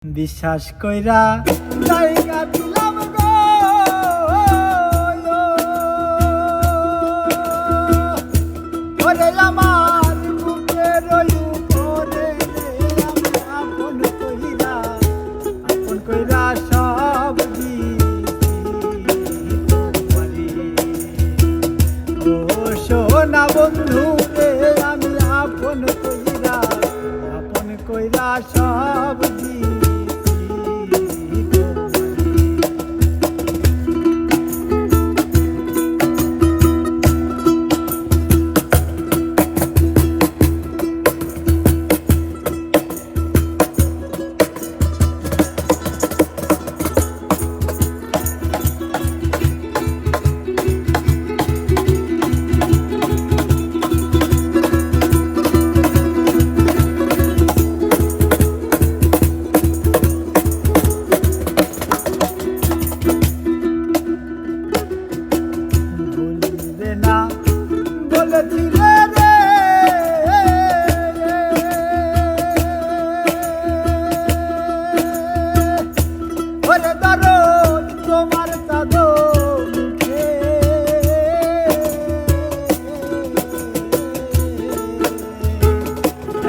বিশ্বাস কইরা জায়গা দিলাম গো ওরে আমার বুকের উপরে আপন কইরা সব ও সোনা বন্ধু রে আমি আপন কইরা সব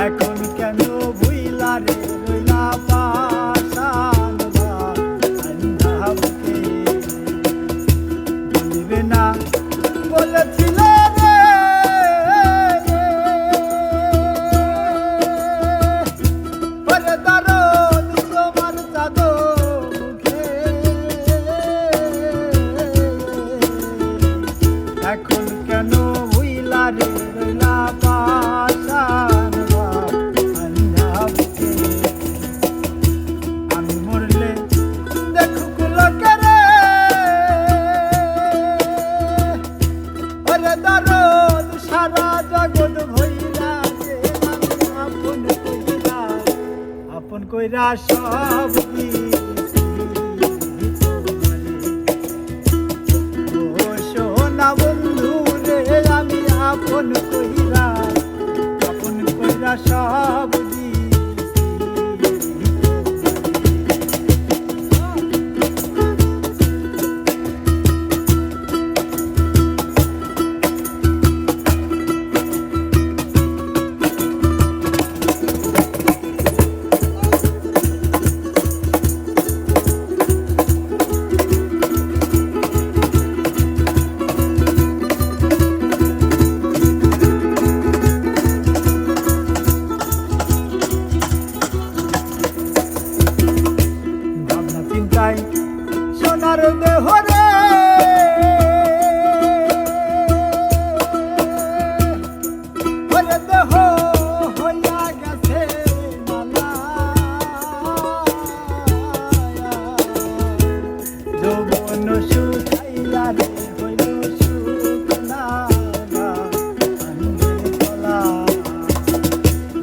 এখন কেন ভুইলা রে রইলা পাশান বান্ধবকে বলিবে না বলেছিলে রে ওরে দরদ তোমার চাদর মুখে এখন কেন ভুইলা রে রইলা পাশান আপন কইরা সব ও সোনা বন্ধু রে আমি আপন কইরা সব সোনার দেহ রে ওরে দেহ হইয়া গেছে মালা যৌবন শুকাইয়া রে হইল শুকনা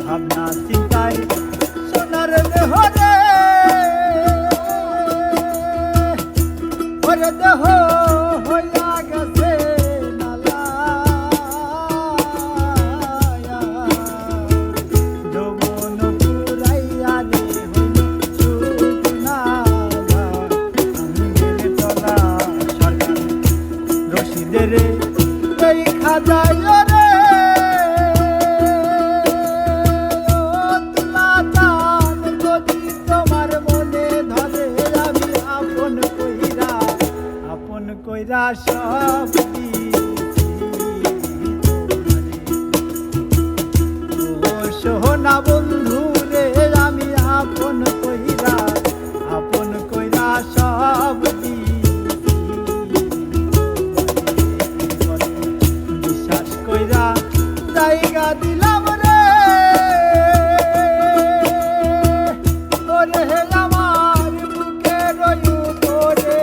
ভাবনা চিন্তায় সোনার দেহ রে ওরে দেহ হইয়া গেছে নালা যৌবন পুরাইয়া রে হইল শুকনা আঙ্গের তলা সরকার রশিদের এই খাজায় রে তুলা চাঁদ যদি তোমার মনে ধরে আমি আপন কইরা সব ও সোনা বন্ধু রে আমি আপন কইরা সব বিশ্বাস কইরা জায়গা দিলাম রে ওরে আমার বুকের উপরে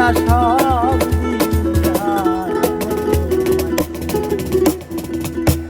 আশা